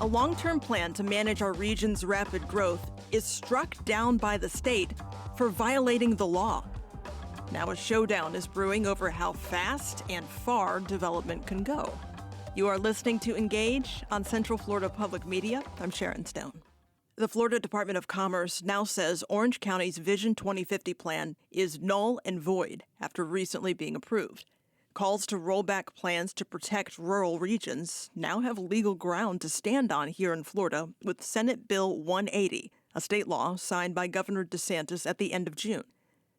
A long-term plan to manage our region's rapid growth is struck down by the state for violating the law. Now a showdown is brewing over how fast and far development can go. You are listening to Engage on Central Florida Public Media. I'm Sharon Stone. The Florida Department of Commerce now says Orange County's Vision 2050 plan is null and void after recently being approved. Calls to roll back plans to protect rural regions now have legal ground to stand on here in Florida with Senate Bill 180, a state law signed by Governor DeSantis at the end of June.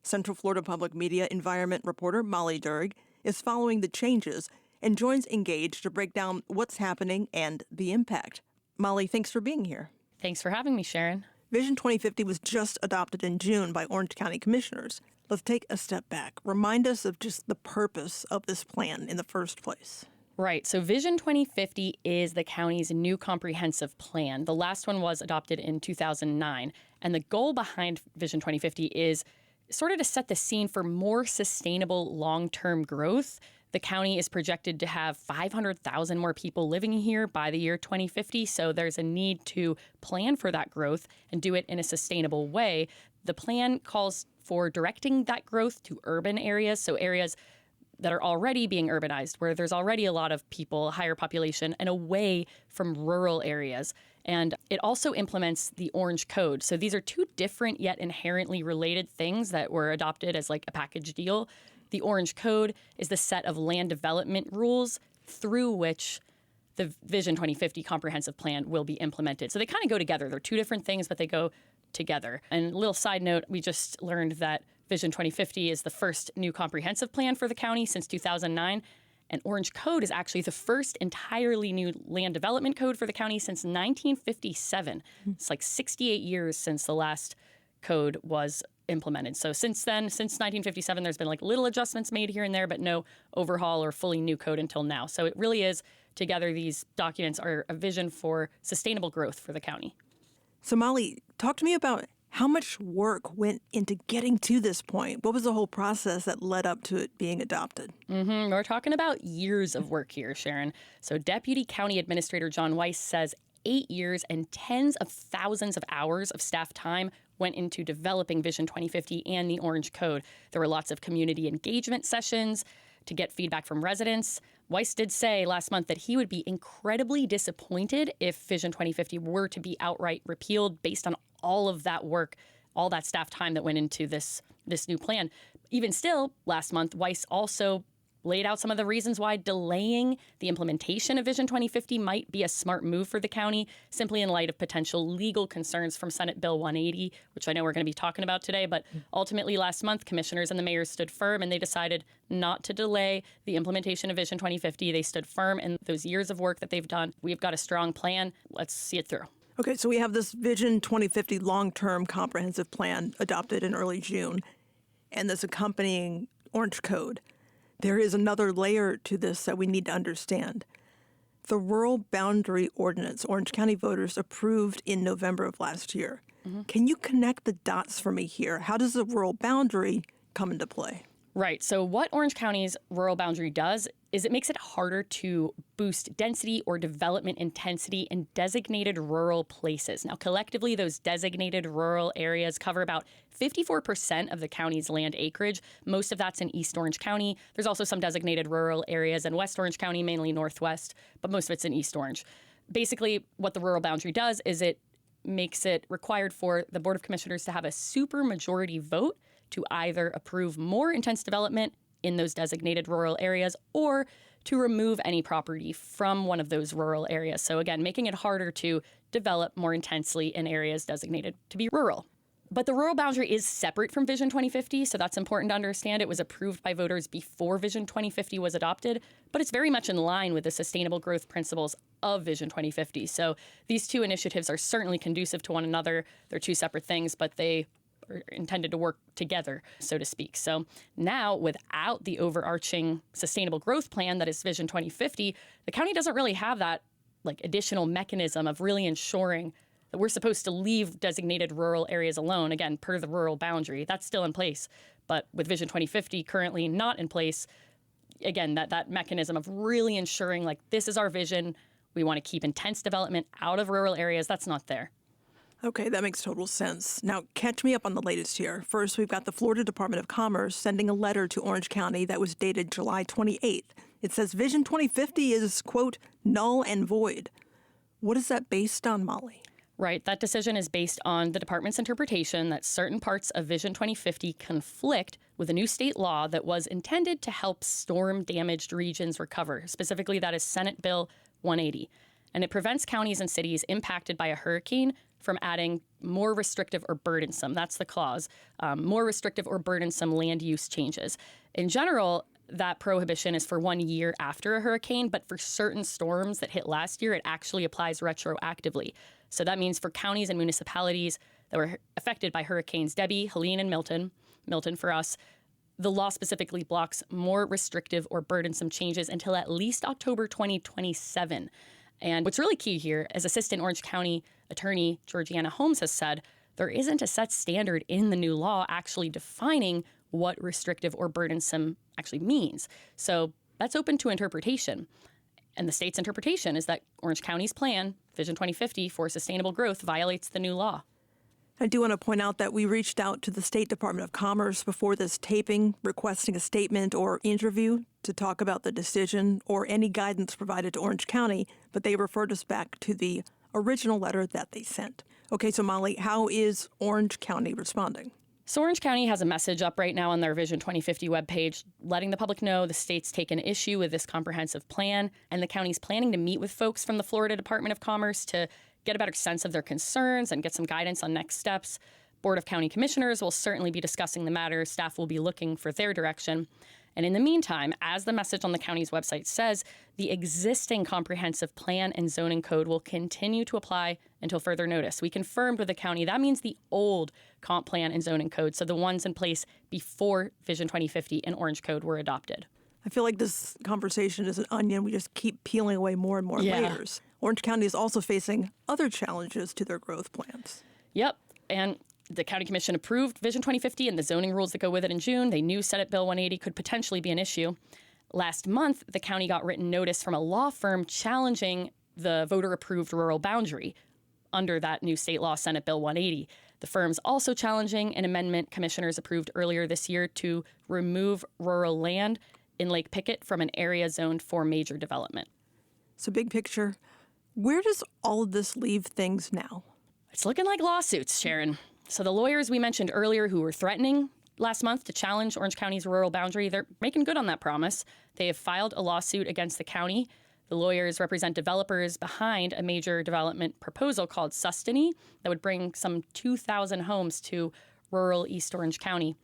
Central Florida Public Media environment reporter Molly Durg is following the changes and joins Engage to break down what's happening and the impact. Molly, thanks for being here. Thanks for having me, Sharon. Vision 2050 was just adopted in June by Orange County commissioners. Let's take a step back. Remind us of just the purpose of this plan in the first place. Right. So Vision 2050 is the county's new comprehensive plan. The last one was adopted in 2009. And the goal behind Vision 2050 is sort of to set the scene for more sustainable long-term growth. The county is projected to have 500,000 more people living here by the year 2050. So there's a need to plan for that growth and do it in a sustainable way. The plan calls for directing that growth to urban areas, so areas that are already being urbanized, where there's already a lot of people, higher population, and away from rural areas. And it also implements the Orange Code. So these are two different yet inherently related things that were adopted as like a package deal. The Orange Code is the set of land development rules through which the Vision 2050 comprehensive plan will be implemented. So they kind of go together. They're two different things, but they go together. And a little side note, we just learned that Vision 2050 is the first new comprehensive plan for the county since 2009. And Orange Code is actually the first entirely new land development code for the county since 1957. It's like 68 years since the last code was implemented. So since then, since 1957, there's been like little adjustments made here and there, but no overhaul or fully new code until now. So it really is, together, these documents are a vision for sustainable growth for the county. So Molly, talk to me about how much work went into getting to this point. What was the whole process that led up to it being adopted? We're talking about years of work here, Sharon. So Deputy County Administrator John Weiss says 8 years and tens of thousands of hours of staff time went into developing Vision 2050 and the Orange Code. There were lots of community engagement sessions to get feedback from residents. Weiss did say last month that he would be incredibly disappointed if Vision 2050 were to be outright repealed based on all of that work, all that staff time that went into this new plan. Even still, last month, Weiss also laid out some of the reasons why delaying the implementation of Vision 2050 might be a smart move for the county, simply in light of potential legal concerns from Senate Bill 180, which I know we're going to be talking about today. But ultimately, last month, commissioners and the mayor stood firm, and they decided not to delay the implementation of Vision 2050. They stood firm in those years of work that they've done. We've got a strong plan. Let's see it through. Okay, so we have this Vision 2050 long-term comprehensive plan adopted in early June, and this accompanying Orange Code. There is another layer to this that we need to understand. The Rural Boundary Ordinance Orange County voters approved in November of last year. Can you connect the dots for me here? How does the rural boundary come into play? Right. So what Orange County's rural boundary does is it makes it harder to boost density or development intensity in designated rural places. Now, collectively, those designated rural areas cover about 54% of the county's land acreage. Most of that's in East Orange County. There's also some designated rural areas in West Orange County, mainly Northwest, but most of it's in East Orange. Basically, what the rural boundary does is it makes it required for the Board of Commissioners to have a supermajority vote to either approve more intense development in those designated rural areas or to remove any property from one of those rural areas. So again, making it harder to develop more intensely in areas designated to be rural. But the rural boundary is separate from Vision 2050, so that's important to understand. It was approved by voters before Vision 2050 was adopted, but it's very much in line with the sustainable growth principles of Vision 2050. So these two initiatives are certainly conducive to one another. They're two separate things, but they are intended to work together, so to speak. So now, without the overarching sustainable growth plan that is Vision 2050, the county doesn't really have that additional mechanism of really ensuring that we're supposed to leave designated rural areas alone, again, per the rural boundary. That's still in place. But with Vision 2050 currently not in place, again, that mechanism of really ensuring, this is our vision, We want to keep intense development out of rural areas. That's not there. Okay, that makes total sense. Now, catch me up on the latest here. First, we've got the Florida Department of Commerce sending a letter to Orange County that was dated July 28th. It says Vision 2050 is, quote, null and void. What is that based on, Molly? Right. That decision is based on the department's interpretation that certain parts of Vision 2050 conflict with a new state law that was intended to help storm-damaged regions recover. Specifically, that is Senate Bill 180. And it prevents counties and cities impacted by a hurricane from adding more restrictive or burdensome, that's the clause, more restrictive or burdensome land use changes. In general, that prohibition is for 1 year after a hurricane, but for certain storms that hit last year, it actually applies retroactively. So that means for counties and municipalities that were affected by hurricanes Debbie, Helene, and Milton for us, the law specifically blocks more restrictive or burdensome changes until at least October 2027. And what's really key here, as Assistant Orange County Attorney Georgiana Holmes has said, there isn't a set standard in the new law actually defining what restrictive or burdensome actually means. So that's open to interpretation. And the state's interpretation is that Orange County's plan, Vision 2050 for sustainable growth, violates the new law. I do want to point out that we reached out to the State Department of Commerce before this taping, requesting a statement or interview to talk about the decision or any guidance provided to Orange County, but they referred us back to the original letter that they sent. Okay, so Molly, how is Orange County responding? So Orange County has a message up right now on their Vision 2050 webpage letting the public know the state's taken issue with this comprehensive plan, and the county's planning to meet with folks from the Florida Department of Commerce to get a better sense of their concerns and get some guidance on next steps. Board of County Commissioners will certainly be discussing the matter. Staff will be looking for their direction. And in the meantime, as the message on the county's website says, the existing comprehensive plan and zoning code will continue to apply until further notice. We confirmed with the county that means the old comp plan and zoning code, so the ones in place before Vision 2050 and Orange Code were adopted. I feel like this conversation is an onion. We just keep peeling away more and more layers. Orange County is also facing other challenges to their growth plans. Yep. And the County Commission approved Vision 2050 and the zoning rules that go with it in June. They knew Senate Bill 180 could potentially be an issue. Last month, the county got written notice from a law firm challenging the voter-approved rural boundary under that new state law, Senate Bill 180. The firm's also challenging an amendment commissioners approved earlier this year to remove rural land in Lake Pickett from an area zoned for major development. So big picture, where does all of this leave things now? It's looking like lawsuits, Sharon. So the lawyers we mentioned earlier who were threatening last month to challenge Orange County's rural boundary, they're making good on that promise. They have filed a lawsuit against the county. The lawyers represent developers behind a major development proposal called Sustany that would bring some 2,000 homes to rural East Orange County.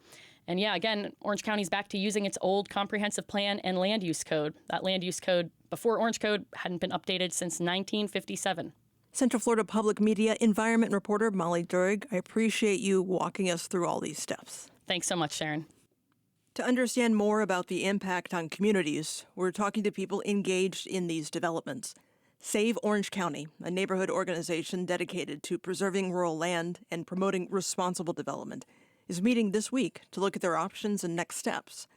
And yeah, again, Orange County's back to using its old comprehensive plan and land use code. That land use code before Orange Code hadn't been updated since 1957. Central Florida Public Media environment reporter Molly Durg, I appreciate you walking us through all these steps. Thanks so much, Sharon. To understand more about the impact on communities, we're talking to people engaged in these developments. Save Orange County, a neighborhood organization dedicated to preserving rural land and promoting responsible development, is meeting this week to look at their options and next steps.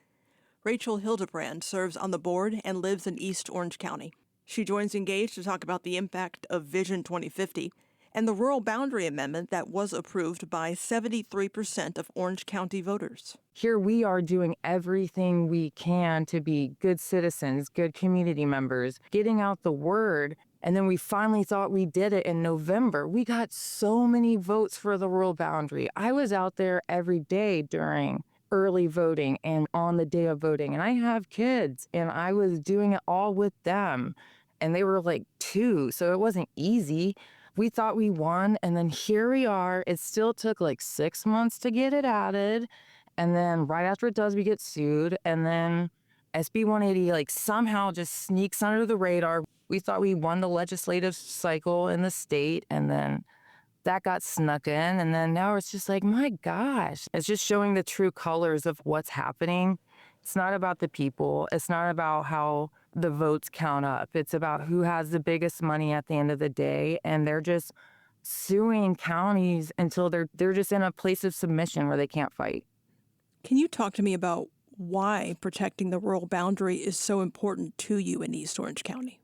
Rachel Hildebrand serves on the board and lives in East Orange County. She joins Engage to talk about the impact of Vision 2050 and the rural boundary amendment that was approved by 73% of Orange County voters. Here we are doing everything we can to be good citizens, good community members, getting out the word. And then we finally thought we did it in November. We got so many votes for the rural boundary. I was out there every day during early voting and on the day of voting. And I have kids, and I was doing it all with them. And they were like 2, so it wasn't easy. We thought we won, and then here we are. It still took like 6 months to get it added. And then right after it does, we get sued. And then SB 180 like somehow just sneaks under the radar. We thought we won the legislative cycle in the state, and then that got snuck in. And then now it's just like, my gosh, it's just showing the true colors of what's happening. It's not about the people. It's not about how the votes count up. It's about who has the biggest money at the end of the day. And they're just suing counties until they're just in a place of submission where they can't fight. Can you talk to me about why protecting the rural boundary is so important to you in East Orange County?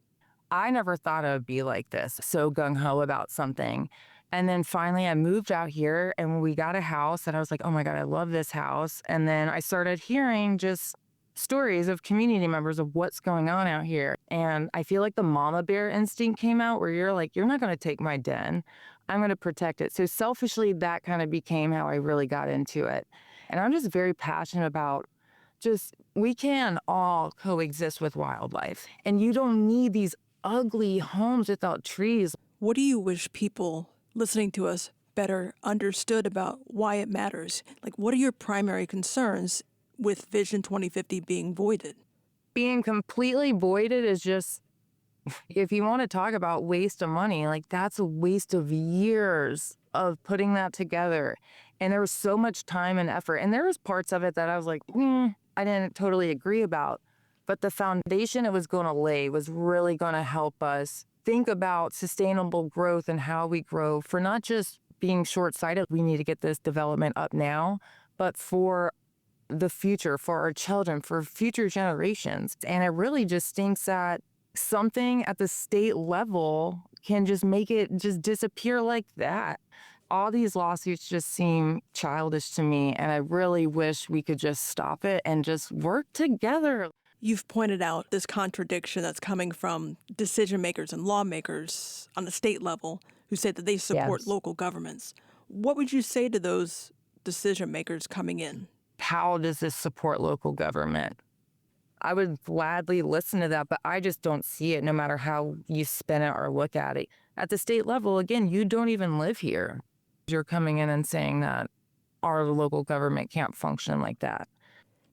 I never thought it would be like this, so gung-ho about something. And then finally I moved out here and we got a house and I was like, oh my God, I love this house. And then I started hearing just stories of community members of what's going on out here. And I feel like the mama bear instinct came out where you're like, you're not going to take my den. I'm going to protect it. So selfishly, that kind of became how I really got into it. And I'm just very passionate about just, we can all coexist with wildlife. And you don't need these ugly homes without trees. What do you wish people listening to us better understood about why it matters? Like, what are your primary concerns with Vision 2050 being voided? Being completely voided is just, if you want to talk about waste of money, like that's a waste of years of putting that together. And there was so much time and effort. And there was parts of it that I was like, I didn't totally agree about. But the foundation it was going to lay was really going to help us think about sustainable growth and how we grow for not just being short-sighted, we need to get this development up now, but for the future, for our children, for future generations. And it really just stinks that something at the state level can just make it just disappear like that. All these lawsuits just seem childish to me, and I really wish we could just stop it and just work together. You've pointed out this contradiction that's coming from decision makers and lawmakers on the state level who say that they support Yes. local governments. What would you say to those decision makers coming in? How does this support local government? I would gladly listen to that, but I just don't see it no matter how you spin it or look at it. At the state level, again, you don't even live here. You're coming in and saying that our local government can't function like that.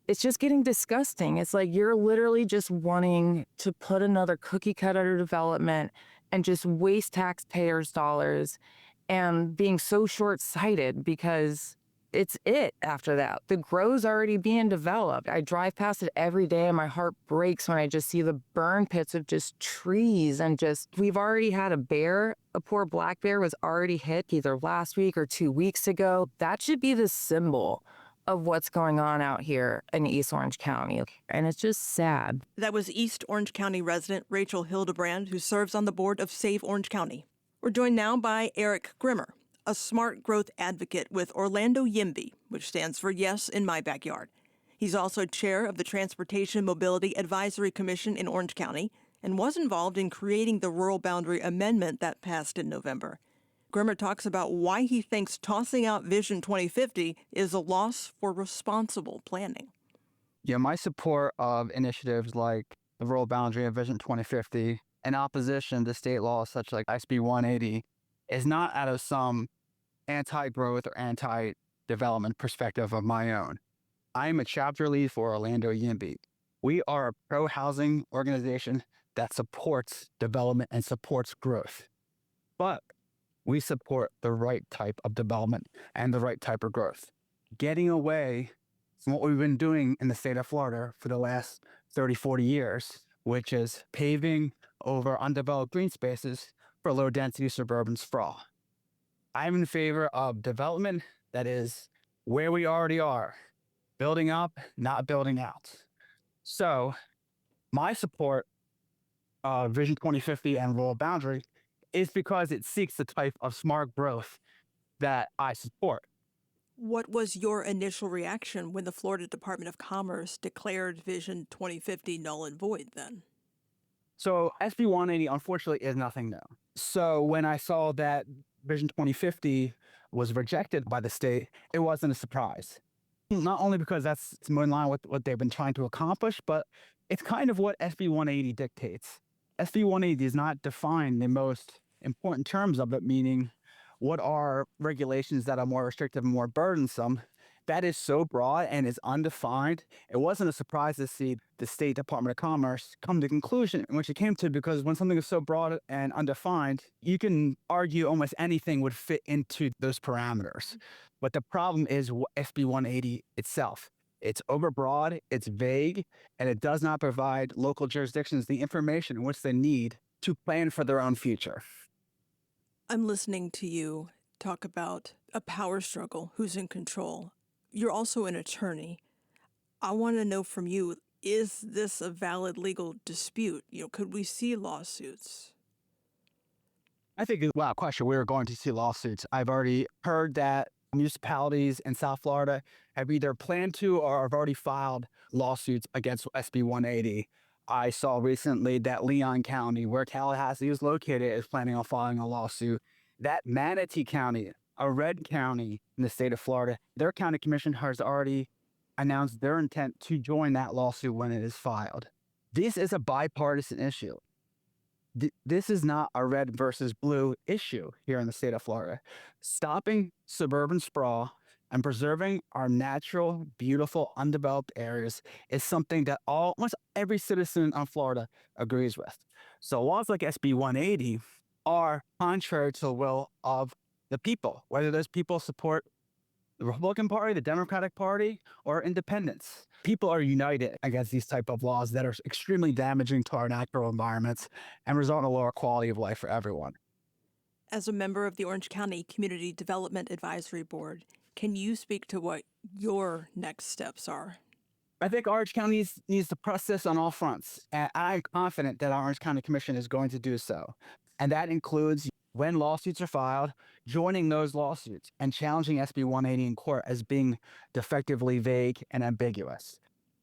It's just getting disgusting. It's like you're literally just wanting to put another cookie cutter development and just waste taxpayers' dollars and being so short-sighted because it's it after that. The grow's already being developed. I drive past it every day and my heart breaks when I just see the burn pits of just trees and just, we've already had a bear, a poor black bear was already hit either last week or 2 weeks ago. That should be the symbol of what's going on out here in East Orange County. And it's just sad. That was East Orange County resident Rachel Hildebrand, who serves on the board of Save Orange County. We're joined now by Eric Grimmer, a smart growth advocate with Orlando YIMBY, which stands for Yes in My Backyard. He's also chair of the Transportation Mobility Advisory Commission in Orange County and was involved in creating the Rural Boundary Amendment that passed in November. Grimmer talks about why he thinks tossing out Vision 2050 is a loss for responsible planning. Yeah, my support of initiatives like the Rural Boundary and Vision 2050 in opposition to state laws such like SB 180 is not out of some anti-growth or anti-development perspective of my own. I am a chapter lead for Orlando YIMBY. We are a pro-housing organization that supports development and supports growth. But we support the right type of development and the right type of growth. Getting away from what we've been doing in the state of Florida for the last 30, 40 years, which is paving over undeveloped green spaces for low-density suburban sprawl. I'm in favor of development that is where we already are, building up, not building out. So my support of Vision 2050 and Rural Boundary is because it seeks the type of smart growth that I support. What was your initial reaction when the Florida Department of Commerce declared Vision 2050 null and void then? So SB 180, unfortunately, is nothing new. So when I saw that Vision 2050 was rejected by the state, it wasn't a surprise. Not only because that's more in line with what they've been trying to accomplish, but it's kind of what SB 180 dictates. SB 180 does not define the most important terms of it, meaning what are regulations that are more restrictive and more burdensome. That is so broad and is undefined. It wasn't a surprise to see the State Department of Commerce come to the conclusion in which it came to, because when something is so broad and undefined, you can argue almost anything would fit into those parameters. But the problem is SB 180 itself. It's overbroad, it's vague, and it does not provide local jurisdictions the information which they need to plan for their own future. I'm listening to you talk about a power struggle, who's in control. You're also an attorney. I want to know from you, Is this a valid legal dispute? Could we see lawsuits? I think, wow, question, we're going to see lawsuits. I've already heard that municipalities in South Florida have either planned to or have already filed lawsuits against SB 180. I saw recently that Leon County, where Tallahassee is located, is planning on filing a lawsuit. That Manatee County, a red county in the state of Florida, their county commission has already announced their intent to join that lawsuit when it is filed. This is a bipartisan issue. This is not a red versus blue issue here in the state of Florida. Stopping suburban sprawl and preserving our natural, beautiful, undeveloped areas is something that almost every citizen of Florida agrees with. So laws like SB 180 are contrary to the will of the people, whether those people support the Republican Party, the Democratic Party, or independents. People are united against these type of laws that are extremely damaging to our natural environments and result in a lower quality of life for everyone. As a member of the Orange County Community Development Advisory Board, can you speak to what your next steps are? I think Orange County needs to press this on all fronts, and I'm confident that our Orange County Commission is going to do so. And that includes, when lawsuits are filed, joining those lawsuits and challenging SB 180 in court as being defectively vague and ambiguous.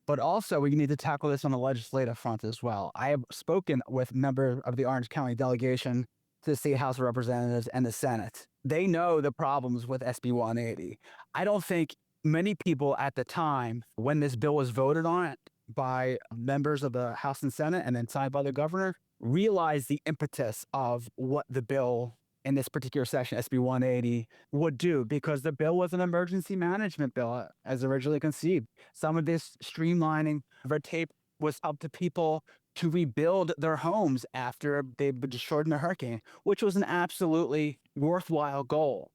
But also, we need to tackle this on the legislative front as well. I have spoken with members of the Orange County delegation to the State House of Representatives and the Senate. They know the problems with SB 180. I don't think many people at the time, when this bill was voted on by members of the House and Senate and then signed by the governor, realized the impetus of what the bill in this particular session, SB 180, would do, because the bill was an emergency management bill as originally conceived. Some of this streamlining red tape was up to people to rebuild their homes after they've been destroyed in a hurricane, which was an absolutely worthwhile goal.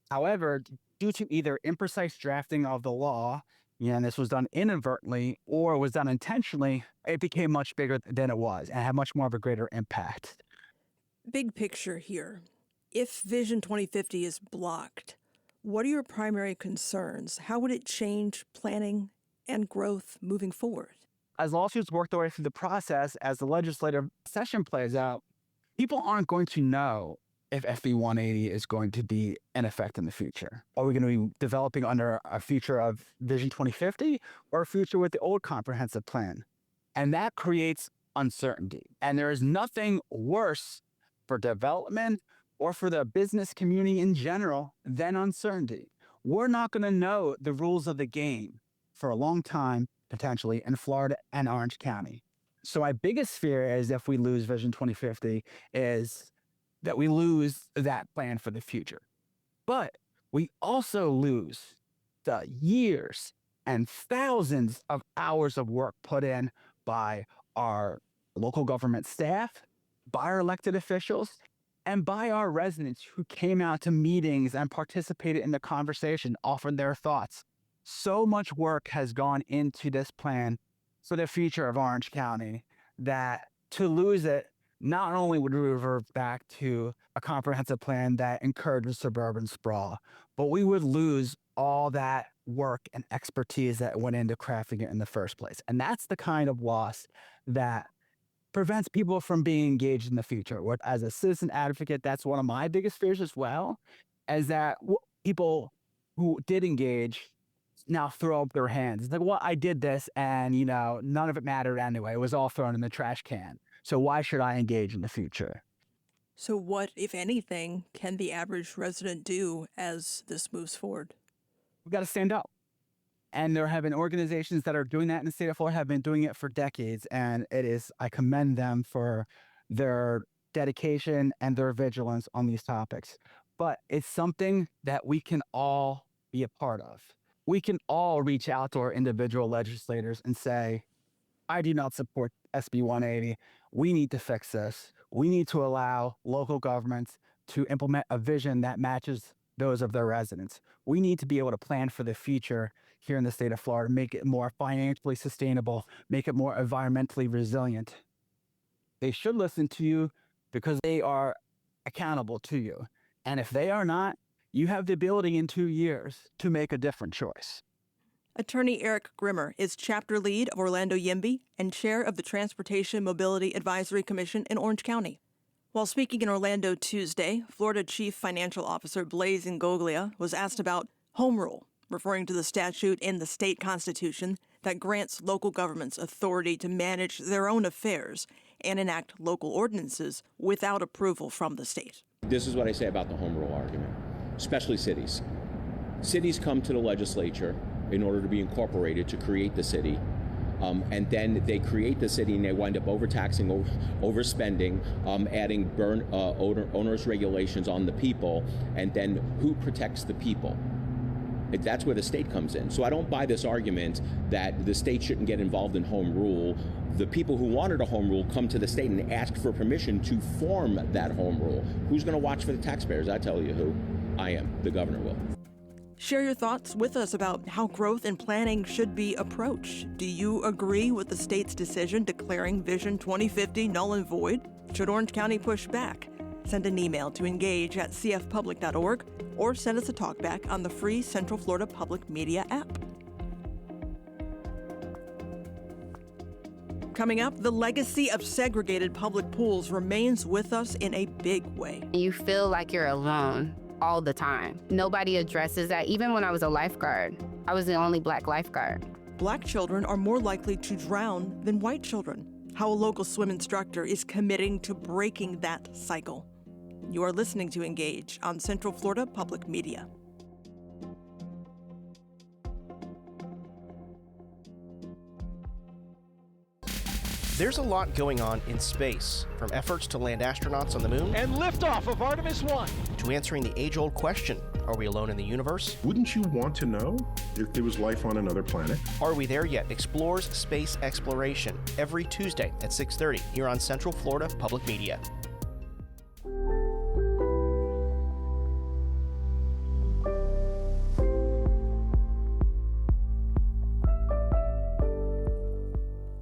However, due to either imprecise drafting of the law, and this was done inadvertently, or was done intentionally, it became much bigger than it was and had much more of a greater impact. Big picture here. If Vision 2050 is blocked, what are your primary concerns? How would it change planning and growth moving forward? As lawsuits work their way through the process, as the legislative session plays out, people aren't going to know if SB 180 is going to be in effect in the future. Are we going to be developing under a future of Vision 2050 or a future with the old comprehensive plan? And that creates uncertainty. And there is nothing worse for development or for the business community in general than uncertainty. We're not going to know the rules of the game for a long time, potentially, in Florida and Orange County. So my biggest fear is, if we lose Vision 2050, is that we lose that plan for the future. But we also lose the years and thousands of hours of work put in by our local government staff, by our elected officials, and by our residents who came out to meetings and participated in the conversation, offered their thoughts. So much work has gone into this plan for the future of Orange County that to lose it, not only would we revert back to a comprehensive plan that encourages suburban sprawl, but we would lose all that work and expertise that went into crafting it in the first place. And that's the kind of loss that prevents people from being engaged in the future. As a citizen advocate, that's one of my biggest fears as well, is that people who did engage now throw up their hands. It's like, well, I did this and, none of it mattered anyway. It was all thrown in the trash can. So why should I engage in the future? So what, if anything, can the average resident do as this moves forward? We've got to stand up. And there have been organizations that are doing that in the state of Florida, have been doing it for decades. And I commend them for their dedication and their vigilance on these topics. But it's something that we can all be a part of. We can all reach out to our individual legislators and say, I do not support SB 180. We need to fix this. We need to allow local governments to implement a vision that matches those of their residents. We need to be able to plan for the future here in the state of Florida, make it more financially sustainable, make it more environmentally resilient. They should listen to you because they are accountable to you. And if they are not, you have the ability in 2 years to make a different choice. Attorney Eric Grimmer is chapter lead of Orlando YIMBY and chair of the Transportation Mobility Advisory Commission in Orange County. While speaking in Orlando Tuesday, Florida Chief Financial Officer Blaise Ingoglia was asked about home rule, referring to the statute in the state constitution that grants local governments authority to manage their own affairs and enact local ordinances without approval from the state. This is what I say about the home rule argument, especially cities. Cities come to the legislature in order to be incorporated to create the city. And then they create the city and they wind up overtaxing, overspending, adding onerous regulations on the people. And then who protects the people? That's where the state comes in. So I don't buy this argument that the state shouldn't get involved in home rule. The people who wanted a home rule come to the state and ask for permission to form that home rule. Who's going to watch for the taxpayers? I tell you who. I am. The governor will. Share your thoughts with us about how growth and planning should be approached. Do you agree with the state's decision declaring Vision 2050 null and void? Should Orange County push back? Send an email to engage@cfpublic.org or send us a talkback on the free Central Florida Public Media app. Coming up, the legacy of segregated public pools remains with us in a big way. You feel like you're alone all the time. Nobody addresses that. Even when I was a lifeguard, I was the only Black lifeguard. Black children are more likely to drown than white children. How a local swim instructor is committing to breaking that cycle. You are listening to Engage on Central Florida Public Media. There's a lot going on in space, from efforts to land astronauts on the moon and liftoff of Artemis 1 to answering the age-old question, are we alone in the universe? Wouldn't you want to know if there was life on another planet? Are we there yet? Explores space exploration every Tuesday at 6:30 here on Central Florida Public Media.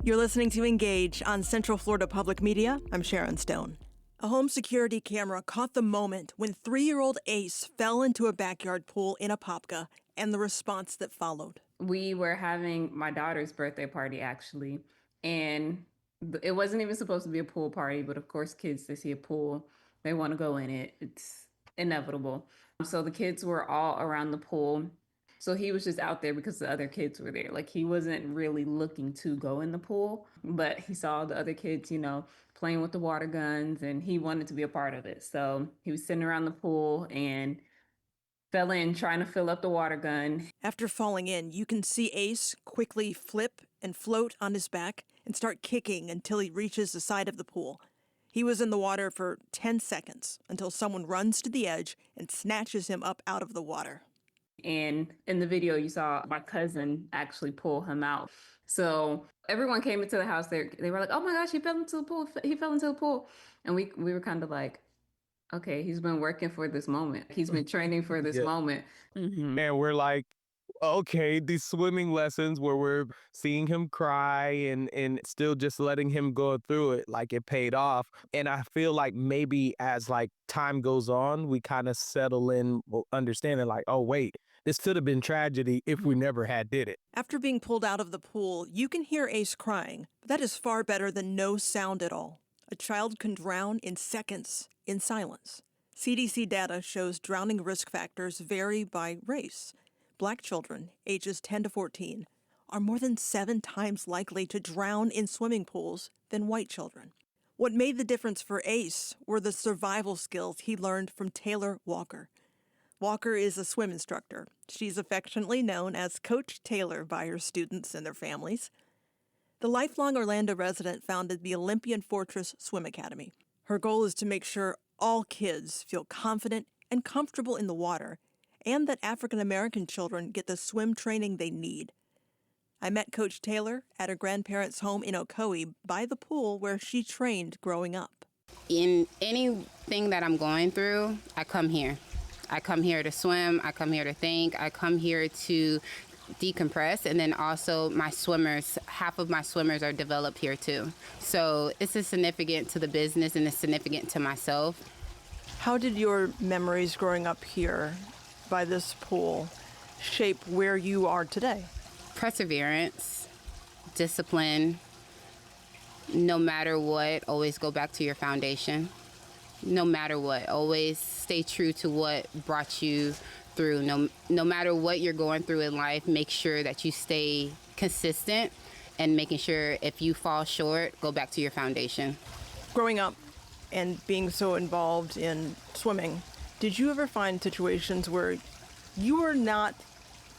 You're listening to Engage on Central Florida Public Media. I'm Sharon Stone. A home security camera caught the moment when 3-year-old Ace fell into a backyard pool in Apopka and the response that followed. We were having my daughter's birthday party, actually, and it wasn't even supposed to be a pool party, but of course, kids, they see a pool, they want to go in it. It's inevitable. So the kids were all around the pool. So he was just out there because the other kids were there. Like, he wasn't really looking to go in the pool, but he saw the other kids, playing with the water guns, and he wanted to be a part of it. So he was sitting around the pool and fell in trying to fill up the water gun. After falling in, you can see Ace quickly flip and float on his back and start kicking until he reaches the side of the pool. He was in the water for 10 seconds until someone runs to the edge and snatches him up out of the water. And in the video, you saw my cousin actually pull him out. So everyone came into the house. They were like, oh my gosh, he fell into the pool. He fell into the pool. And we were kind of like, okay, he's been working for this moment. He's been training for this moment. Mm-hmm. And we're like, okay, these swimming lessons where we're seeing him cry and still just letting him go through it, like, it paid off. And I feel like maybe as time goes on, we kind of settle in understanding oh wait, this could have been tragedy if we never had did it. After being pulled out of the pool, you can hear Ace crying, but that is far better than no sound at all. A child can drown in seconds in silence. CDC data shows drowning risk factors vary by race. Black children, ages 10 to 14, are more than 7 times likely to drown in swimming pools than white children. What made the difference for Ace were the survival skills he learned from Taylor Walker. Walker is a swim instructor. She's affectionately known as Coach Taylor by her students and their families. The lifelong Orlando resident founded the Olympian Fortress Swim Academy. Her goal is to make sure all kids feel confident and comfortable in the water, and that African-American children get the swim training they need. I met Coach Taylor at her grandparents' home in Ocoee by the pool where she trained growing up. In anything that I'm going through, I come here. I come here to swim, I come here to think, I come here to decompress, and then also half of my swimmers are developed here too. So it's significant to the business and it's significant to myself. How did your memories growing up here by this pool shape where you are today? Perseverance, discipline, no matter what, always go back to your foundation. No matter what, always stay true to what brought you through. No matter what you're going through in life, make sure that you stay consistent and making sure if you fall short, go back to your foundation. Growing up and being so involved in swimming, did you ever find situations where you were not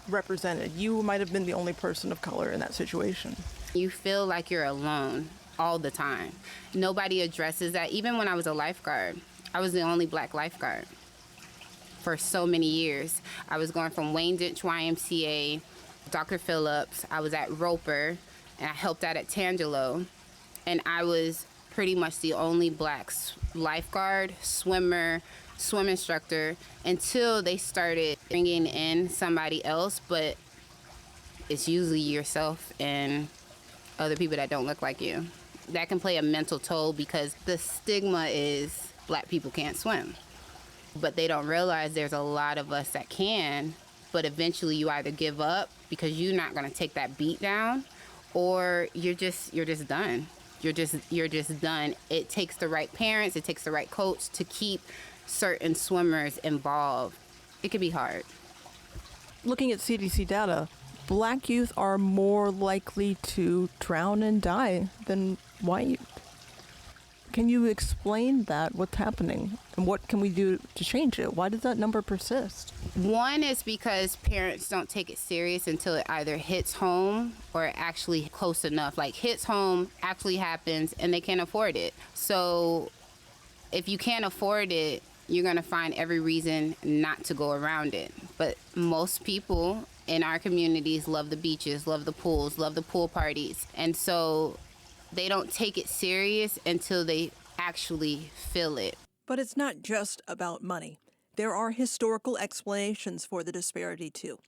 represented? You might have been the only person of color in that situation. You feel like you're alone all the time. Nobody addresses that. Even when I was a lifeguard, I was the only black lifeguard for so many years. I was going from Wayne Ditch YMCA, Dr. Phillips, I was at Roper, and I helped out at Tangelo, and I was pretty much the only black lifeguard, swimmer, swim instructor, until they started bringing in somebody else, but it's usually yourself and other people that don't look like you. That can play a mental toll because the stigma is black people can't swim. But they don't realize there's a lot of us that can, but eventually you either give up because you're not gonna take that beat down, or you're just done. You're just done. It takes the right parents, it takes the right coach to keep certain swimmers involved. It can be hard. Looking at CDC data, black youth are more likely to drown and die than white youth. Can you explain that? What's happening? And what can we do to change it? Why does that number persist? One is because parents don't take it serious until it either hits home or actually close enough. Like hits home, actually happens, and they can't afford it. So if you can't afford it, you're going to find every reason not to go around it. But most people in our communities love the beaches, love the pools, love the pool parties. And so they don't take it serious until they actually feel it. But it's not just about money. There are historical explanations for the disparity, too.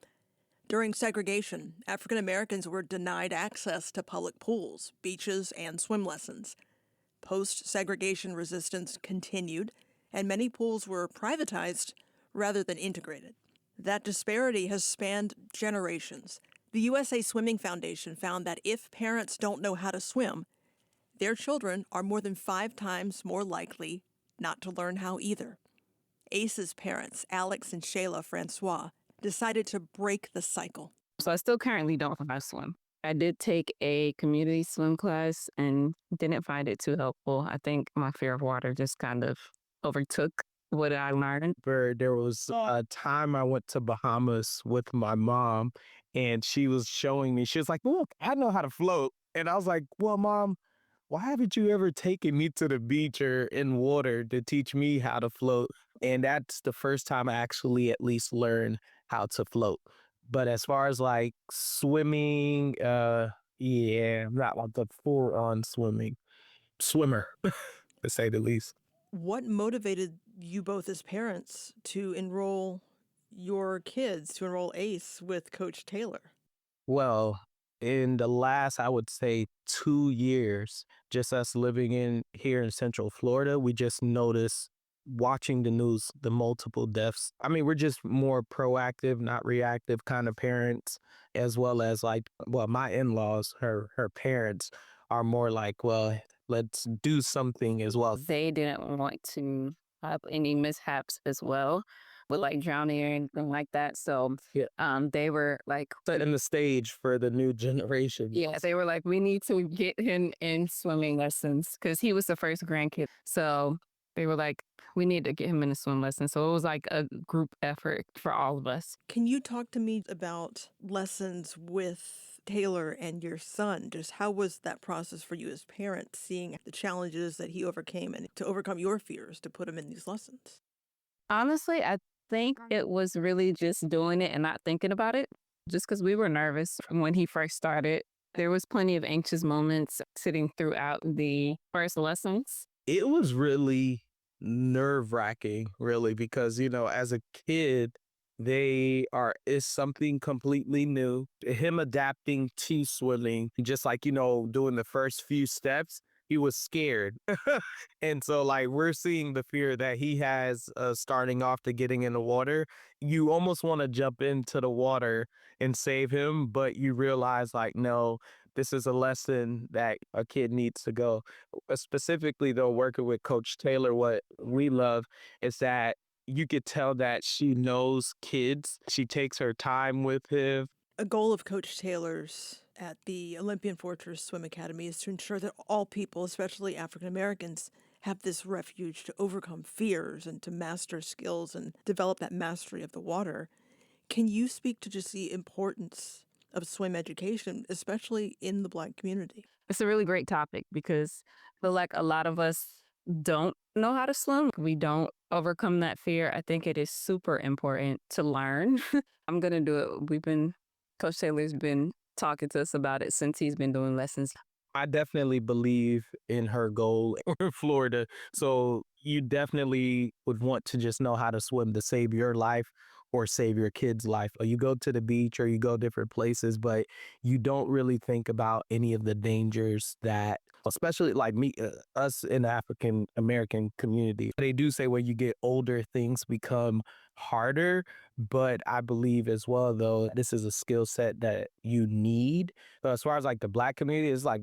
During segregation, African Americans were denied access to public pools, beaches, and swim lessons. Post-segregation resistance continued, and many pools were privatized rather than integrated. That disparity has spanned generations. The USA Swimming Foundation found that if parents don't know how to swim, their children are more than 5 times more likely not to learn how either. Ace's parents, Alex and Shayla Francois, decided to break the cycle. So I still currently don't know how to swim. I did take a community swim class and didn't find it too helpful. I think my fear of water just kind of overtook what I learned. There was a time I went to Bahamas with my mom, and she was showing me, she was like, look, I know how to float. And I was like, well, Mom, why haven't you ever taken me to the beach or in water to teach me how to float? And that's the first time I actually at least learned how to float. But as far as like swimming, yeah, I'm not like the full-on swimmer, to say the least. What motivated you both as parents to enroll your kids, to enroll Ace with Coach Taylor? Well, in the last, I would say 2 years, just us living here in Central Florida, we just noticed watching the news, the multiple deaths. I mean, we're just more proactive, not reactive kind of parents, as well as like, well, my in-laws, her parents are more like, well, let's do something as well. They didn't want to have any mishaps as well with like drowning or anything like that. So they were like setting the stage for the new generation. Yeah, they were like, we need to get him in swimming lessons because he was the first grandkid. So they were like, we need to get him in a swim lesson. So it was like a group effort for all of us. Can you talk to me about lessons with Taylor and your son? Just how was that process for you as parents, seeing the challenges that he overcame and to overcome your fears to put him in these lessons? Honestly, I think it was really just doing it and not thinking about it, just because we were nervous when he first started. There was plenty of anxious moments sitting throughout the first lessons. It was really nerve-wracking, really, because, you know, as a kid, it's something completely new. Him adapting to swimming, just like, you know, doing the first few steps, he was scared. And so like we're seeing the fear that he has starting off to getting in the water. You almost want to jump into the water and save him, but you realize like, no, this is a lesson that a kid needs to go. Specifically though, working with Coach Taylor, what we love is that you could tell that she knows kids. She takes her time with him. A goal of Coach Taylor's at the Olympian Fortress Swim Academy is to ensure that all people, especially African Americans, have this refuge to overcome fears and to master skills and develop that mastery of the water. Can you speak to just the importance of swim education, especially in the Black community? It's a really great topic because I feel like a lot of us don't know how to swim. We don't overcome that fear. I think it is super important to learn. I'm going to do it. Coach Taylor's been talking to us about it since he's been doing lessons. I definitely believe in her goal in Florida. So you definitely would want to just know how to swim to save your life or save your kid's life. Or you go to the beach or you go different places, but you don't really think about any of the dangers that, especially like us in the African American community. They do say when you get older, things become harder, but I believe as well, though, this is a skill set that you need. So as far as like the Black community, it's like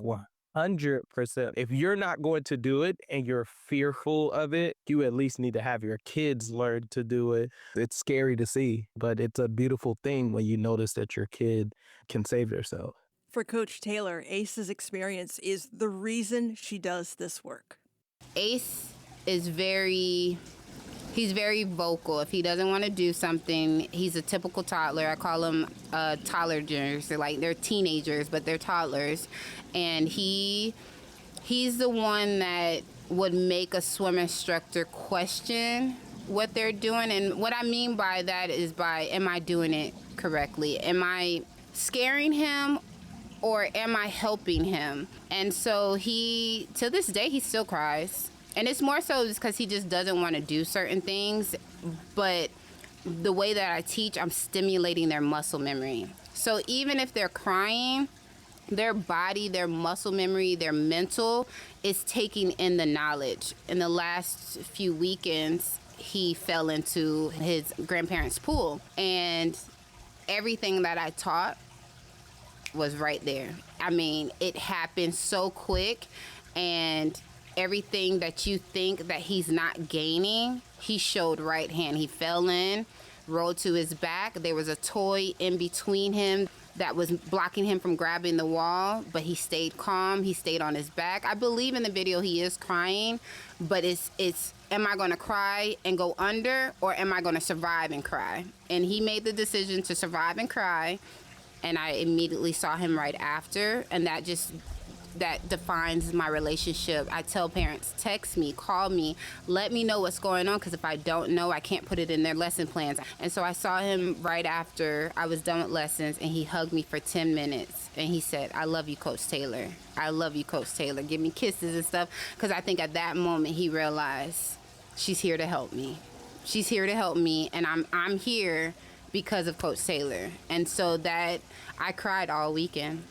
100%. If you're not going to do it and you're fearful of it, you at least need to have your kids learn to do it. It's scary to see, but it's a beautiful thing when you notice that your kid can save themselves. For Coach Taylor, Ace's experience is the reason she does this work. Ace is he's very vocal. If he doesn't want to do something, he's a typical toddler. I call them toddlers. They're teenagers, but they're toddlers. And he's the one that would make a swim instructor question what they're doing. And what I mean by that is am I doing it correctly? Am I scaring him or am I helping him? And so to this day, he still cries. And it's more so just because he just doesn't want to do certain things. But the way that I teach, I'm stimulating their muscle memory. So even if they're crying, their body, their muscle memory, their mental is taking in the knowledge. In the last few weekends, he fell into his grandparents' pool. And everything that I taught was right there. I mean, it happened so quick, and everything that you think that he's not gaining, he showed right hand. He fell in, rolled to his back. There was a toy in between him that was blocking him from grabbing the wall, but he stayed calm. He stayed on his back. I believe in the video he is crying, but it's am I going to cry and go under, or am I going to survive and cry? And he made the decision to survive and cry, and I immediately saw him right after, and that defines my relationship. I tell parents, text me, call me, let me know what's going on, because if I don't know, I can't put it in their lesson plans. And so I saw him right after I was done with lessons, and he hugged me for 10 minutes. And he said, I love you, Coach Taylor. I love you, Coach Taylor. Give me kisses and stuff. Because I think at that moment he realized she's here to help me. She's here to help me, and I'm here because of Coach Taylor. And so that I cried all weekend.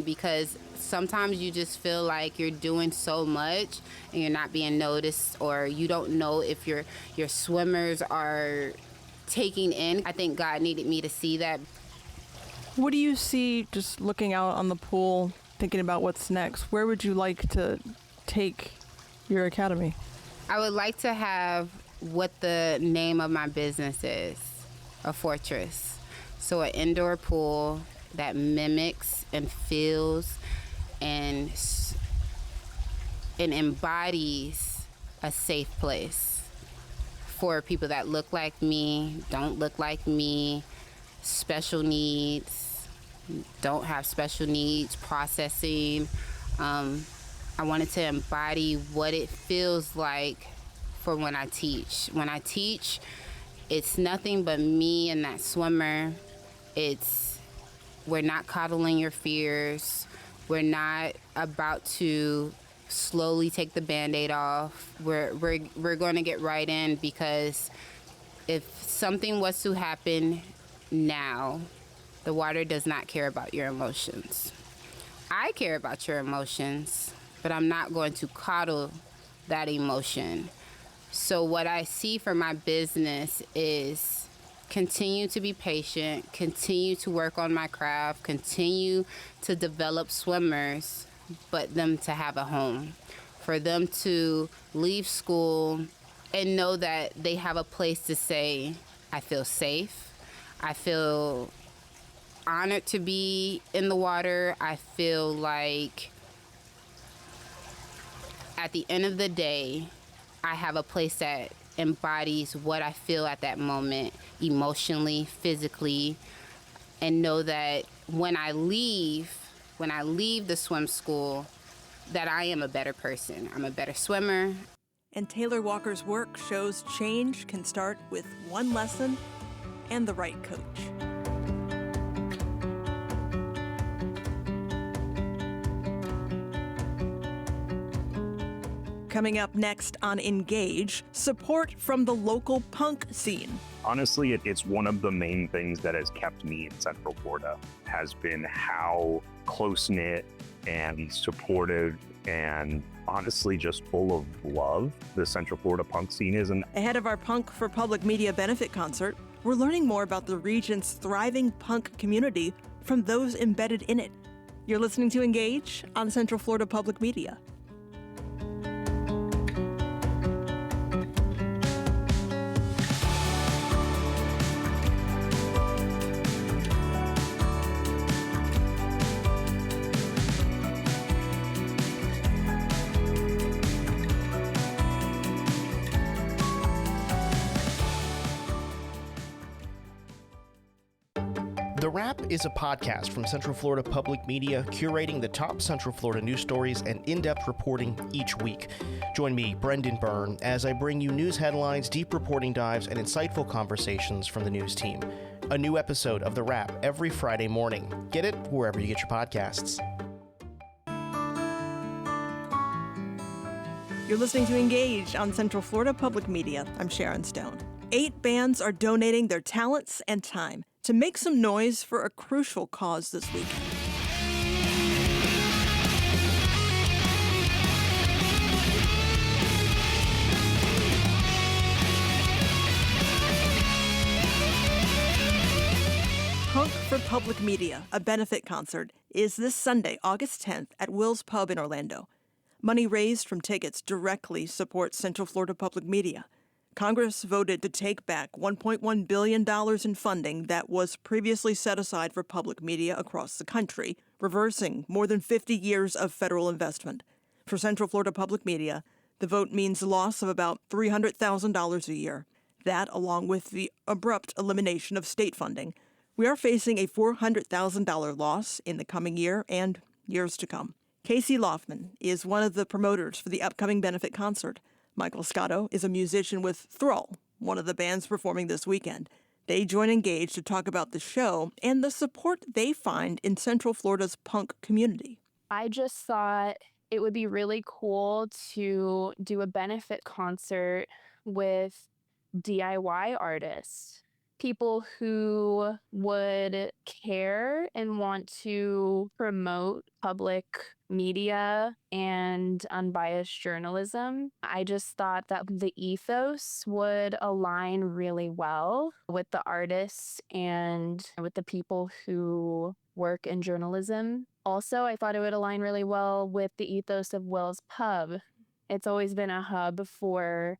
Because sometimes you just feel like you're doing so much and you're not being noticed, or you don't know if your swimmers are taking in. I think God needed me to see that. What do you see just looking out on the pool, thinking about what's next? Where would you like to take your academy? I would like to have what the name of my business is, a fortress. So an indoor pool that mimics and feels and embodies a safe place for people that look like me, don't look like me, special needs, don't have special needs, processing. I wanted to embody what it feels like for when I teach. When I teach, it's nothing but me and that swimmer. We're not coddling your fears. We're not about to slowly take the Band-Aid off. We're going to get right in, because if something was to happen now, the water does not care about your emotions. I care about your emotions, but I'm not going to coddle that emotion. So what I see for my business is continue to be patient, continue to work on my craft, continue to develop swimmers, but them to have a home, for them to leave school and know that they have a place to say, I feel safe, I feel honored to be in the water, I feel like at the end of the day, I have a place that embodies what I feel at that moment, emotionally, physically, and know that when I leave the swim school, that I am a better person. I'm a better swimmer. And Taylor Walker's work shows change can start with one lesson and the right coach. Coming up next on Engage, support from the local punk scene. Honestly, it's one of the main things that has kept me in Central Florida, has been how close-knit and supportive and honestly just full of love the Central Florida punk scene is. And ahead of our Punk for Public Media benefit concert, we're learning more about the region's thriving punk community from those embedded in it. You're listening to Engage on Central Florida Public Media. The Wrap is a podcast from Central Florida Public Media, curating the top Central Florida news stories and in-depth reporting each week. Join me, Brendan Byrne, as I bring you news headlines, deep reporting dives, and insightful conversations from the news team. A new episode of The Wrap every Friday morning. Get it wherever you get your podcasts. You're listening to Engage on Central Florida Public Media. I'm Sharon Stone. 8 bands are donating their talents and time to make some noise for a crucial cause this weekend. Punk for Public Media, a benefit concert, is this Sunday, August 10th at Will's Pub in Orlando. Money raised from tickets directly supports Central Florida Public Media. Congress voted to take back $1.1 billion in funding that was previously set aside for public media across the country, reversing more than 50 years of federal investment. For Central Florida Public Media, the vote means a loss of about $300,000 a year. That, along with the abrupt elimination of state funding, we are facing a $400,000 loss in the coming year and years to come. Casey Loffman is one of the promoters for the upcoming benefit concert. Michael Scotto is a musician with Thrall, one of the bands performing this weekend. They join Engage to talk about the show and the support they find in Central Florida's punk community. I just thought it would be really cool to do a benefit concert with DIY artists, people who would care and want to promote public media and unbiased journalism. I just thought that the ethos would align really well with the artists and with the people who work in journalism. Also, I thought it would align really well with the ethos of Will's Pub. It's always been a hub for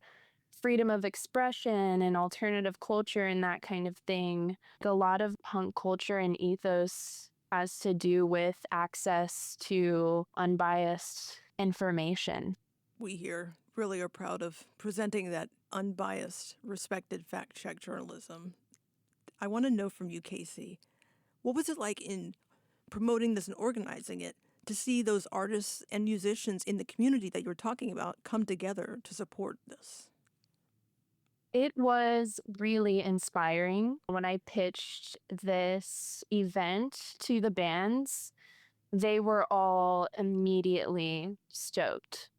freedom of expression and alternative culture and that kind of thing. A lot of punk culture and ethos has to do with access to unbiased information. We here really are proud of presenting that unbiased, respected fact-check journalism. I want to know from you, Casey, what was it like in promoting this and organizing it to see those artists and musicians in the community that you're talking about come together to support this? It was really inspiring. When I pitched this event to the bands, they were all immediately stoked.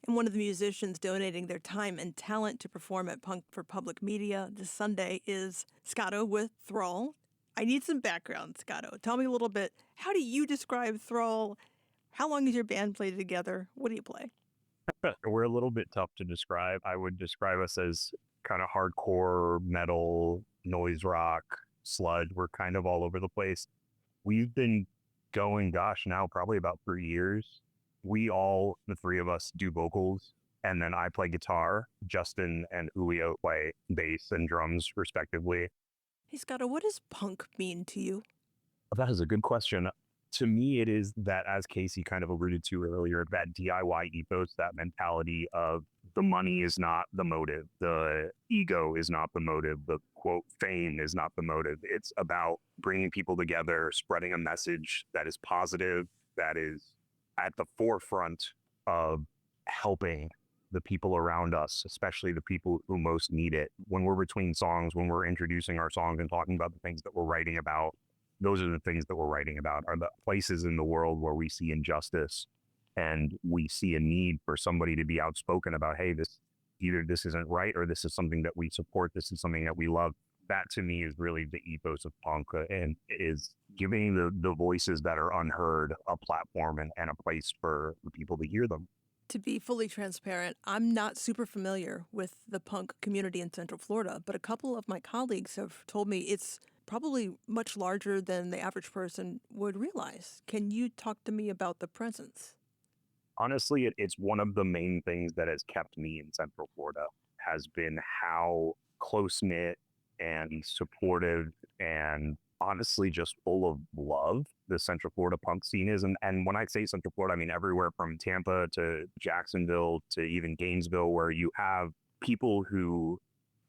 And one of the musicians donating their time and talent to perform at Punk for Public Media this Sunday is Scotto with Thrall. I need some background, Scotto. Tell me a little bit. How do you describe Thrall? How long has your band played together? What do you play? We're a little bit tough to describe. I would describe us as kind of hardcore metal, noise rock, sludge. We're kind of all over the place. We've been going, gosh, now probably about 3 years. We all, the three of us, do vocals, and then I play guitar. Justin and Julio play bass and drums, respectively. Hey, Scotto, what does punk mean to you? That is a good question. To me, it is that, as Casey kind of alluded to earlier, that DIY ethos, that mentality of the money is not the motive, the ego is not the motive, the quote fame is not the motive. It's about bringing people together, spreading a message that is positive, that is at the forefront of helping the people around us, especially the people who most need it. When we're between songs, when we're introducing our songs and talking about the things that we're writing about, those are the things that we're writing about, are the places in the world where we see injustice and we see a need for somebody to be outspoken about, hey, either this isn't right or this is something that we support, this is something that we love. That to me is really the ethos of punk, and is giving the voices that are unheard a platform and a place for people to hear them. To be fully transparent, I'm not super familiar with the punk community in Central Florida, but a couple of my colleagues have told me it's probably much larger than the average person would realize. Can you talk to me about the presence? Honestly, it's one of the main things that has kept me in Central Florida, has been how close-knit and supportive and honestly just full of love the Central Florida punk scene is. And when I say Central Florida, I mean everywhere from Tampa to Jacksonville to even Gainesville, where you have people who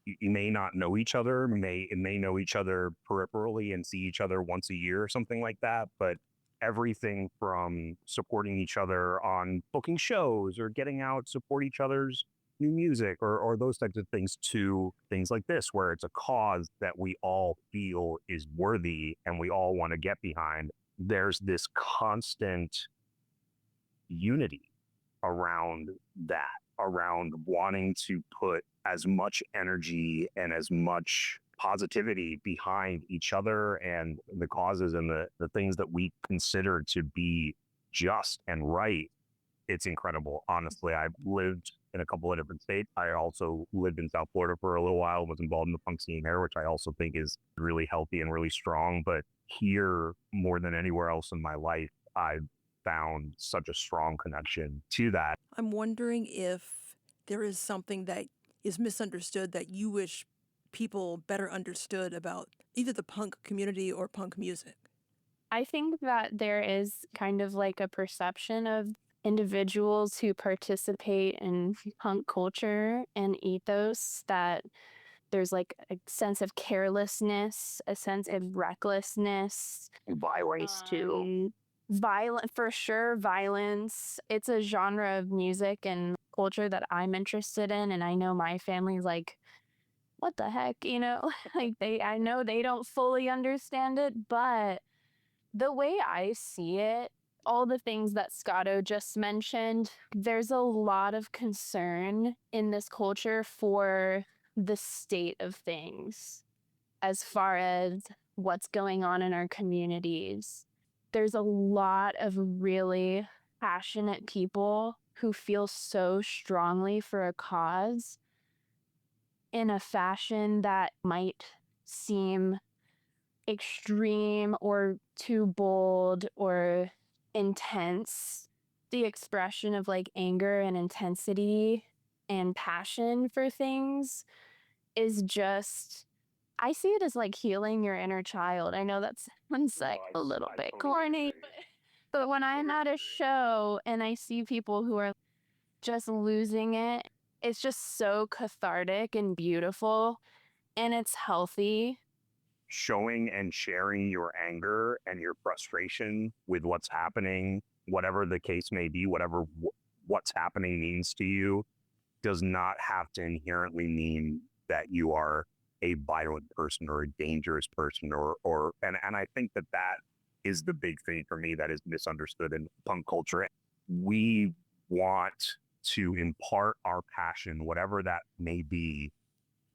you may not know each other, may know each other peripherally and see each other once a year or something like that. But everything from supporting each other on booking shows or getting out, support each other's new music or those types of things, to things like this, where it's a cause that we all feel is worthy and we all want to get behind. There's this constant unity around that, around wanting to put as much energy and as much positivity behind each other and the causes and the things that we consider to be just and right. It's incredible. Honestly, I've lived in a couple of different states. I also lived in South Florida for a little while, was involved in the punk scene there, which I also think is really healthy and really strong. But here, more than anywhere else in my life, I've found such a strong connection to that. I'm wondering if there is something that is misunderstood that you wish people better understood about either the punk community or punk music. I think that there is kind of like a perception of individuals who participate in punk culture and ethos that there's like a sense of carelessness, a sense of recklessness. Violence too. Violent, for sure, violence. It's a genre of music and culture that I'm interested in, and I know my family's like, what the heck, you know? Like I know they don't fully understand it, but the way I see it, all the things that Scotto just mentioned, there's a lot of concern in this culture for the state of things as far as what's going on in our communities. There's a lot of really passionate people who feel so strongly for a cause in a fashion that might seem extreme or too bold or intense. The expression of like anger and intensity and passion for things is just, I see it as like healing your inner child. I know that sounds like a little bit corny, but when I'm at a show and I see people who are just losing it, it's just so cathartic and beautiful, and it's healthy. Showing and sharing your anger and your frustration with what's happening, whatever the case may be, whatever what's happening means to you, does not have to inherently mean that you are a violent person or a dangerous person and I think that is the big thing for me that is misunderstood in punk culture. We want to impart our passion, whatever that may be,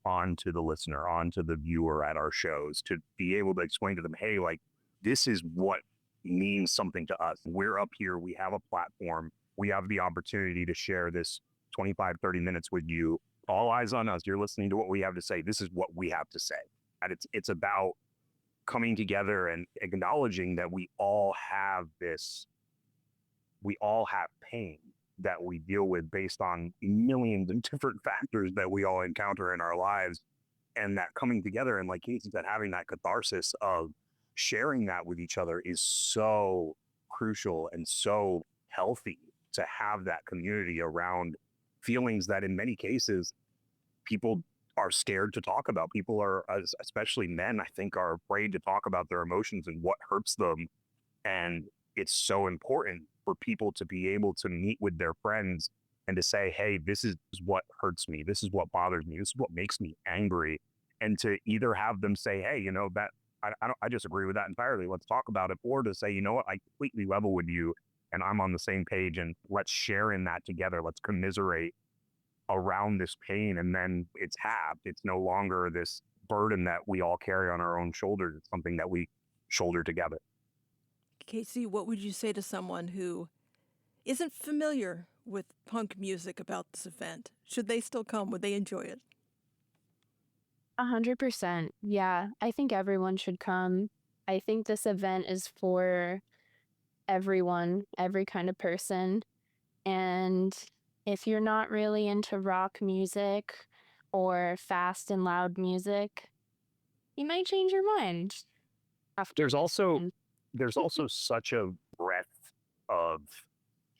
onto the listener, onto the viewer at our shows, to be able to explain to them, hey, like, this is what means something to us. We're up here, we have a platform, we have the opportunity to share this 25, 30 minutes with you. All eyes on us. You're listening to what we have to say. This is what we have to say. And it's about coming together and acknowledging that we all have pain that we deal with based on millions of different factors that we all encounter in our lives. And that coming together, and like Casey said, having that catharsis of sharing that with each other is so crucial and so healthy, to have that community around feelings that in many cases people are scared to talk about. People are, especially men, I think, are afraid to talk about their emotions and what hurts them. And it's so important for people to be able to meet with their friends and to say, hey, this is what hurts me. This is what bothers me. This is what makes me angry. And to either have them say, hey, you know, that I disagree with that entirely. Let's talk about it. Or to say, you know what, I completely level with you and I'm on the same page, and let's share in that together. Let's commiserate around this pain. And then it's halved. It's no longer this burden that we all carry on our own shoulders. It's something that we shoulder together. Casey, what would you say to someone who isn't familiar with punk music about this event? Should they still come? Would they enjoy it? 100%. Yeah, I think everyone should come. I think this event is for everyone, every kind of person. And if you're not really into rock music or fast and loud music, you might change your mind. There's also such a breadth of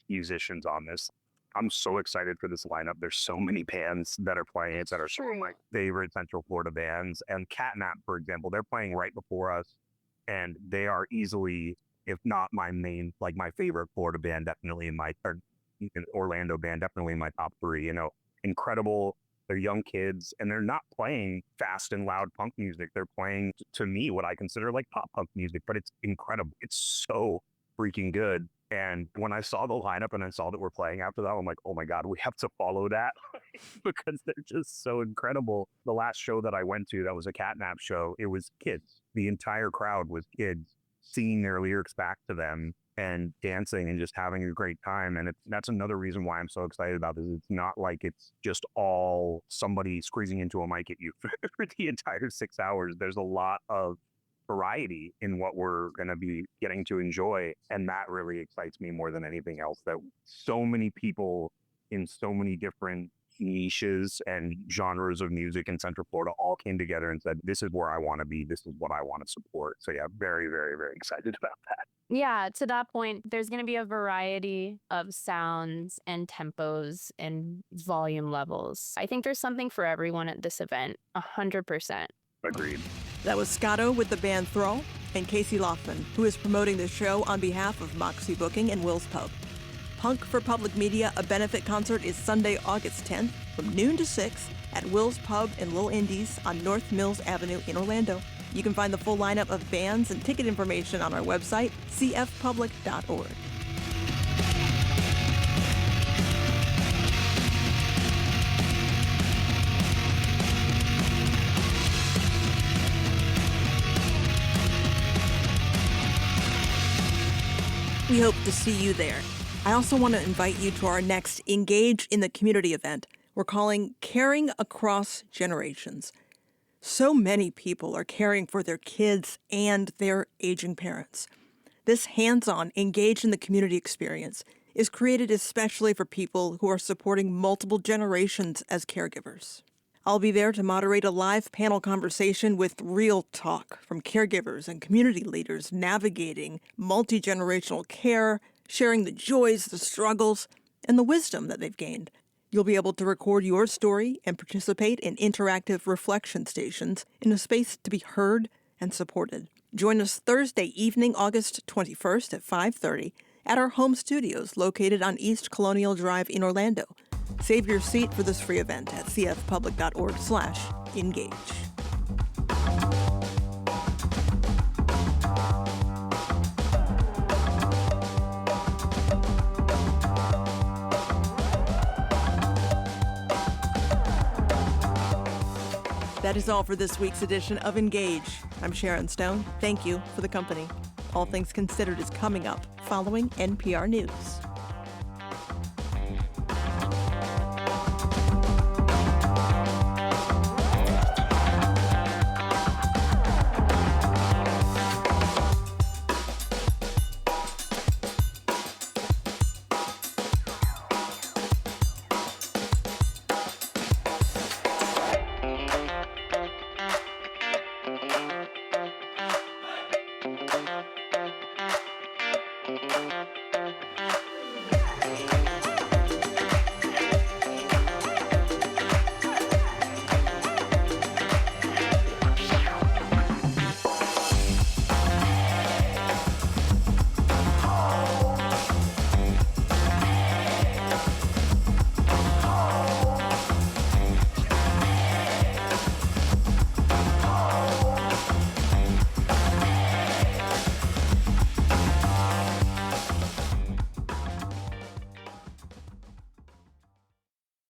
musicians on this. I'm so excited for this lineup. There's so many bands that are playing it that are some of my favorite Central Florida bands. And Catnap, for example, they're playing right before us, and they are easily, if not my main, like my favorite Florida band, definitely or Orlando band, definitely in my top 3. You know, incredible. They're young kids, and they're not playing fast and loud punk music. They're playing, to me, what I consider like pop punk music, but it's incredible. It's so freaking good. And when I saw the lineup and I saw that we're playing after that, I'm like, oh my God, we have to follow that because they're just so incredible. The last show that I went to, that was a Catnap show, it was kids. The entire crowd was kids singing their lyrics back to them and dancing and just having a great time. And that's another reason why I'm so excited about this. It's not like it's just all somebody squeezing into a mic at you for the entire 6 hours. There's a lot of variety in what we're going to be getting to enjoy. And that really excites me more than anything else, that so many people in so many different niches and genres of music in Central Florida all came together and said, this is where I want to be. This is what I want to support. So yeah, very, very, very excited about that. Yeah, to that point, there's going to be a variety of sounds and tempos and volume levels. I think there's something for everyone at this event, 100%. Agreed. That was Scotto with the band Thrall and Casey Loftman, who is promoting the show on behalf of Moxie Booking and Will's Pub. Punk for Public Media, a benefit concert, is Sunday, August 10th from noon to 6 at Will's Pub and Little Indies on North Mills Avenue in Orlando. You can find the full lineup of bands and ticket information on our website, cfpublic.org. We hope to see you there. I also want to invite you to our next Engage in the Community event we're calling Caring Across Generations. So many people are caring for their kids and their aging parents. This hands-on Engage in the Community experience is created especially for people who are supporting multiple generations as caregivers. I'll be there to moderate a live panel conversation with real talk from caregivers and community leaders navigating multi-generational care, sharing the joys, the struggles, and the wisdom that they've gained. You'll be able to record your story and participate in interactive reflection stations in a space to be heard and supported. Join us Thursday evening, August 21st at 5:30 at our home studios located on East Colonial Drive in Orlando. Save your seat for this free event at cfpublic.org/engage. That is all for this week's edition of Engage. I'm Sharon Stone. Thank you for the company. All Things Considered is coming up following NPR News.